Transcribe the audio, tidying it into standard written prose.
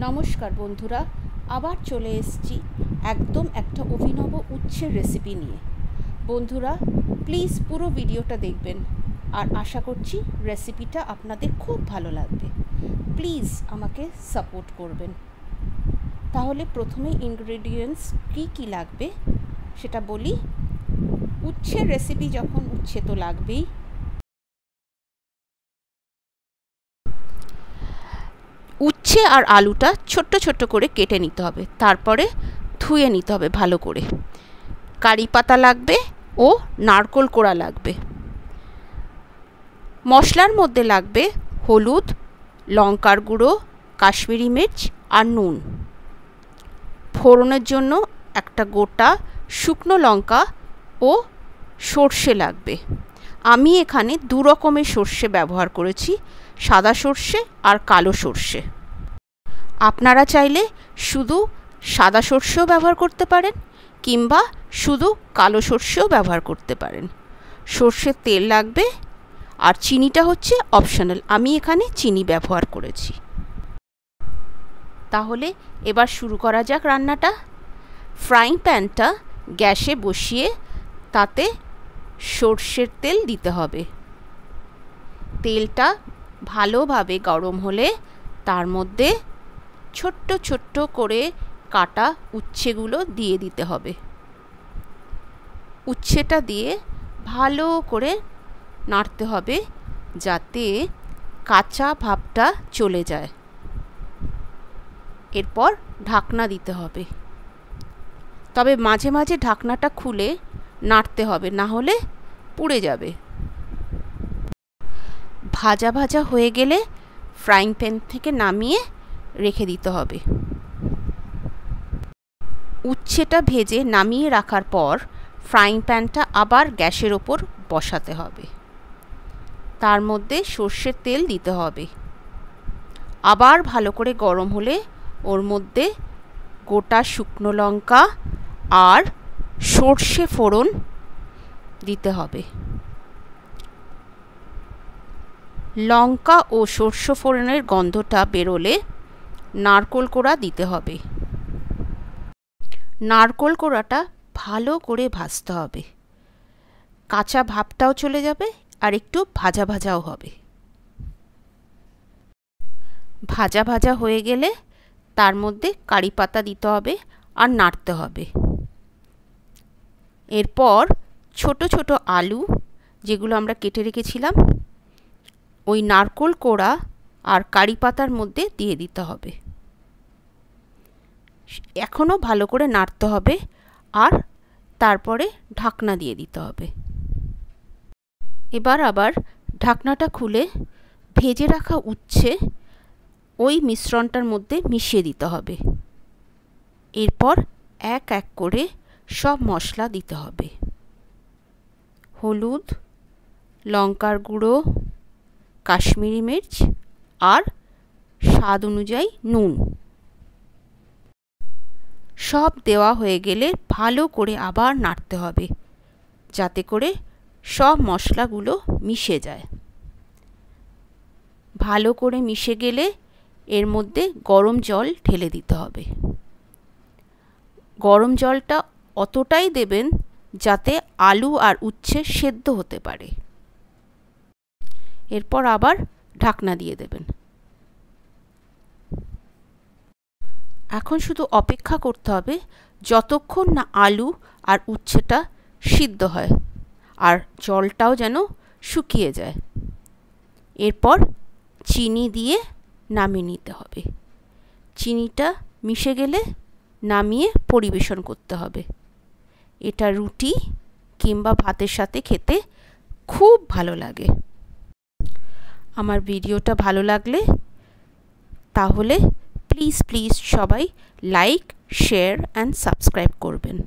নমস্কার বন্ধুরা, আবার চলে এসেছি একদম একটা অভিনব উচ্ছের রেসিপি নিয়ে। বন্ধুরা প্লিজ পুরো ভিডিওটা দেখবেন আর আশা করছি রেসিপিটা আপনাদের খুব ভালো লাগবে। প্লিজ আমাকে সাপোর্ট করবেন। তাহলে প্রথমে ইনগ্রেডিয়েন্টস কী লাগবে সেটা বলি। উচ্ছের রেসিপি যখন উচ্ছে তো লাগবেই। উচ্ছে আর আলুটা ছোট্ট ছোট্ট করে কেটে নিতে হবে, তারপরে ধুয়ে নিতে হবে ভালো করে। কারি পাতা লাগবে ও নারকোল কোড়া লাগবে। মশলার মধ্যে লাগবে হলুদ, লঙ্কার গুঁড়ো, কাশ্মীরি মির্চ আর নুন। ফোড়নের জন্য একটা গোটা শুকনো লঙ্কা ও সর্ষে লাগবে। আমি এখানে দু রকমের সর্ষে ব্যবহার করেছি, সাদা সর্ষে আর কালো সর্ষে। আপনারা চাইলে শুধু সাদা সর্ষেও ব্যবহার করতে পারেন কিংবা শুধু কালো সর্ষেও ব্যবহার করতে পারেন। সর্ষের তেল লাগবে আর চিনিটা হচ্ছে অপশনাল, আমি এখানে চিনি ব্যবহার করেছি। তাহলে এবার শুরু করা যাক রান্নাটা। ফ্রাইং প্যানটা গ্যাসে বসিয়ে তাতে সর্ষের তেল দিতে হবে। তেলটা ভালোভাবে গরম হলে তার মধ্যে ছোট্ট ছোট্ট করে কাটা উচ্ছেগুলো দিয়ে দিতে হবে। উচ্ছেটা দিয়ে ভালো করে নাড়তে হবে যাতে কাঁচা ভাবটা চলে যায়। এরপর ঢাকনা দিতে হবে, তবে মাঝে মাঝে ঢাকনাটা খুলে নাড়তে হবে, না হলে পুড়ে যাবে। ভাজা ভাজা হয়ে গেলে ফ্রাইং প্যান থেকে নামিয়ে রেখে দিতে হবে। উচ্ছেটা ভেজে নামিয়ে রাখার পর ফ্রাইং প্যানটা আবার গ্যাসের ওপর বসাতে হবে। তার মধ্যে সর্ষের তেল দিতে হবে। আবার ভালো করে গরম হলে ওর মধ্যে গোটা শুকনো লঙ্কা আর সর্ষে ফোড়ন দিতে হবে। লঙ্কা ও সর্ষে ফোড়নের গন্ধটা বেরোলে নারকোল কোড়া দিতে হবে। নারকোল কোড়াটা ভালো করে ভাজতে হবে, কাঁচা ভাবটাও চলে যাবে আর একটু ভাজা ভাজাও হবে। ভাজা ভাজা হয়ে গেলে তার মধ্যে কারি পাতা দিতে হবে আর নাড়তে হবে। এরপর ছোট ছোট আলু যেগুলো আমরা কেটে রেখেছিলাম ওই নারকোল কোড়া আর কারি পাতার মধ্যে দিয়ে দিতে হবে। এখনও ভালো করে নাড়তে হবে আর তারপরে ঢাকনা দিয়ে দিতে হবে। এবার আবার ঢাকনাটা খুলে ভেজে রাখা উচ্ছে ওই মিশ্রণটার মধ্যে মিশিয়ে দিতে হবে। এরপর এক এক করে সব মশলা দিতে হবে। হলুদ, লঙ্কার গুঁড়ো, কাশ্মীরি মির্চ আর স্বাদ অনুযায়ী নুন। সব দেওয়া হয়ে গেলে ভালো করে আবার নাড়তে হবে যাতে করে সব মশলাগুলো মিশে যায়। ভালো করে মিশে গেলে এর মধ্যে গরম জল ঢেলে দিতে হবে। গরম জলটা অতটাই দেবেন যাতে আলু আর উচ্ছে সেদ্ধ হতে পারে। এরপর আবার ঢাকনা দিয়ে দেবেন। এখন শুধু অপেক্ষা করতে হবে যতক্ষণ না আলু আর উচ্ছেটা সিদ্ধ হয় আর জলটাও যেন শুকিয়ে যায়। এরপর চিনি দিয়ে নামিয়ে নিতে হবে। চিনিটা মিশে গেলে নামিয়ে পরিবেশন করতে হবে। এটা রুটি কিংবা ভাতের সাথে খেতে খুব ভালো লাগে। আমার ভিডিওটা ভালো লাগলে তাহলে প্লিজ সবাই লাইক, শেয়ার অ্যান্ড সাবস্ক্রাইব করবেন।